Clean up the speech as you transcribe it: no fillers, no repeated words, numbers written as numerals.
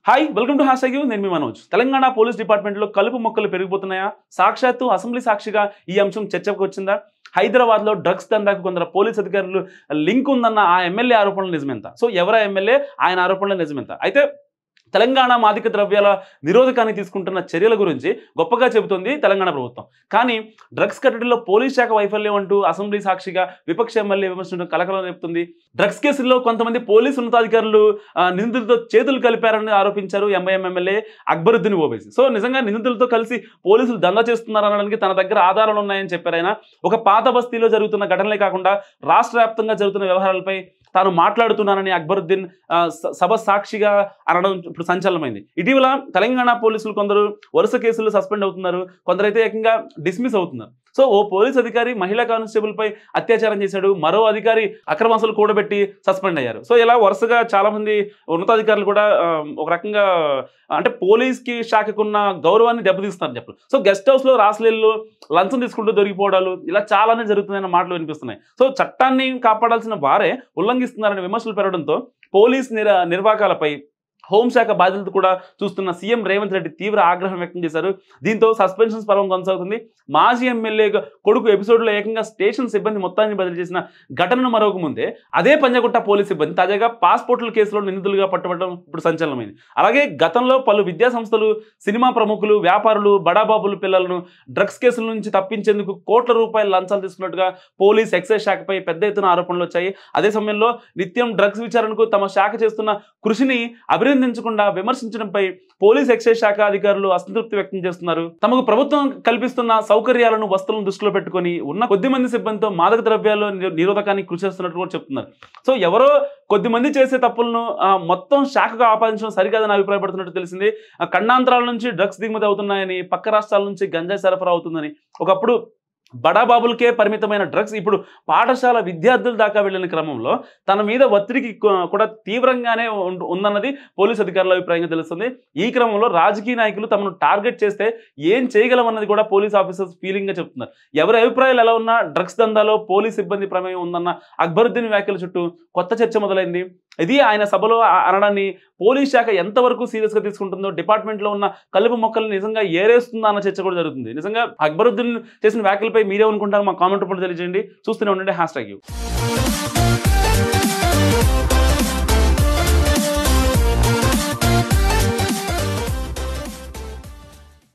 Hi welcome to hash tag నేను మీ Manoj. Telangana police డిపార్ట్మెంట్లో కలుపు మొక్కలు పెరిగిపోతున్నాయా? సాక్షాత్తు అసెంబ్లీ సాక్షిగా ఈ అంశం చర్చకు వచ్చిందా? హైదరాబాద్లో డ్రగ్స్ దందాకు కొందరు పోలీస్ అధికారులు లింక్ ఉందన్న ఆ ఎమ్మెల్యే ఆరోపణలు నిజమెంత? సో ఎవరా ఎమ్మెల్యే, ఆయన ఆరోపణలు నిజమెంత? అయితే తెలంగాణ మాదక ద్రవ్యాల నిరోధకానికి తీసుకుంటున్న చర్యల గురించి గొప్పగా చెబుతోంది తెలంగాణ ప్రభుత్వం. కానీ డ్రగ్స్ కట్టడిలో పోలీస్ శాఖ వైఫల్యం అంటూ అసెంబ్లీ సాక్షిగా విపక్ష ఎమ్మెల్యే విమర్శించడం కలకలం రేపుతుంది. డ్రగ్స్ కేసుల్లో కొంతమంది పోలీసు ఉన్నతాధికారులు నిందితులతో చేతులు కలిపారని ఆరోపించారు MIM MLA Akbaruddin Owaisi. So నిజంగా నిందితులతో కలిసి పోలీసులు దందా చేస్తున్నారనడానికి తన దగ్గర ఆధారాలు ఉన్నాయని చెప్పారు ఆయన. ఒక పాత బస్తీలో జరుగుతున్న ఘటనలే కాకుండా రాష్ట్ర వ్యాప్తంగా జరుగుతున్న వ్యవహారాలపై తాను మాట్లాడుతున్నానని అక్బరుద్దీన్ సభ సాక్షిగా అనడం ఇప్పుడు సంచలనమైంది. ఇటీవల తెలంగాణ పోలీసులు కొందరు వరుస కేసులు సస్పెండ్ అవుతున్నారు, కొందరైతే ఏకంగా డిస్మిస్ అవుతున్నారు. సో ఓ పోలీస్ అధికారి మహిళా కానిస్టేబుల్ పై అత్యాచారం చేశాడు, మరో అధికారి అక్రమాసులు కూడబెట్టి సస్పెండ్ అయ్యారు. సో ఇలా వరుసగా చాలా మంది ఉన్నతాధికారులు కూడా ఒక రకంగా అంటే పోలీస్కి శాఖకున్న గౌరవాన్ని దెబ్బతీస్తున్నారు చెప్పు. సో గెస్ట్ హౌస్లో రాసలీళ్ళు లంచం తీసుకుంటూ దొరికిపోవడాలు ఇలా చాలానే జరుగుతున్నాయన్న మాటలు వినిపిస్తున్నాయి. సో చట్టాన్ని కాపాడాల్సిన వారే ఉల్లంఘిస్తున్నారనే విమర్శలు పెరగడంతో పోలీస్ నిర్వాహకాలపై హోంశాఖ బాధ్యతలు కూడా చూస్తున్న సీఎం రేవంత్ రెడ్డి తీవ్ర ఆగ్రహం వ్యక్తం చేశారు. దీంతో సస్పెన్షన్స్ పర్వం కొనసాగుతుంది. మాజీ ఎమ్మెల్యే కొడుకు ఎపిసోడ్లో ఏకంగా స్టేషన్ సిబ్బంది మొత్తాన్ని బదిలీ చేసిన ఘటనను మరొక ముందే అదే పంజగుట్ట పోలీస్ సిబ్బంది తాజాగా పాస్పోర్టుల కేసులో నిందితులుగా పట్టుబడడం ఇప్పుడు సంచలనమైంది. అలాగే గతంలో పలు విద్యా సంస్థలు, సినిమా ప్రముఖులు, వ్యాపారులు, బడాబాబుల పిల్లలను డ్రగ్స్ కేసుల నుంచి తప్పించేందుకు కోట్ల రూపాయల లంచాలు తీసుకున్నట్టుగా పోలీస్ ఎక్సైజ్ శాఖపై పెద్ద ఎత్తున ఆరోపణలు వచ్చాయి. అదే సమయంలో నిత్యం డ్రగ్స్ విచారణకు తమ శాఖ చేస్తున్న కృషిని అభినందించకుండా విమర్శించడంపై పోలీస్ ఎక్సైజ్ శాఖ అధికారులు అసంతృప్తి వ్యక్తం చేస్తున్నారు. తమకు ప్రభుత్వం కల్పిస్తున్న సౌకర్యాలను, వస్తువులను దృష్టిలో పెట్టుకుని ఉన్న కొద్ది మంది సిబ్బందితో మాదక ద్రవ్యాల నిరోధకానికి కృషి చేస్తున్నట్టు కూడా చెప్తున్నారు. సో ఎవరో కొద్ది మంది చేసే తప్పులను మొత్తం శాఖగా ఆపాదించడం సరికాదని అభిప్రాయపడుతున్నట్టు తెలిసింది. ఖండాంతరాల నుంచి డ్రగ్స్ దిగుమతి అవుతున్నాయని, పక్క రాష్ట్రాల నుంచి గంజాయి సరఫరా అవుతుందని, ఒకప్పుడు బడాబాబులకే పరిమితమైన డ్రగ్స్ ఇప్పుడు పాఠశాల విద్యార్థుల దాకా వెళ్ళిన క్రమంలో తన మీద ఒత్తిడికి కూడా తీవ్రంగానే ఉందన్నది పోలీసు అధికారుల అభిప్రాయంగా తెలుస్తుంది. ఈ క్రమంలో రాజకీయ నాయకులు తమను టార్గెట్ చేస్తే ఏం చేయగలమన్నది కూడా పోలీస్ ఆఫీసర్స్ ఫీలింగ్గా చెప్తున్నారు. ఎవరి అభిప్రాయాలు ఎలా ఉన్నా డ్రగ్స్ దందాలో పోలీస్ సిబ్బంది ప్రమేయం ఉందన్న అక్బరుద్దీన్ వ్యాఖ్యల చుట్టూ కొత్త చర్చ మొదలైంది. ఇది ఆయన సభలో అనడాన్ని పోలీస్ శాఖ ఎంతవరకు సీరియస్గా తీసుకుంటుందో, డిపార్ట్మెంట్లో ఉన్న కలుపు మొక్కలను నిజంగా ఏరేస్తుందా అన్న చర్చ కూడా జరుగుతుంది. నిజంగా అక్బరుద్దీన్ చేసిన వ్యాఖ్యలపై మీరే అనుకుంటారు? మా కామెంట్ రూపంలో తెలియజేయండి. చూస్తూనే ఉండండి హ్యాష్ ట్యాగ్.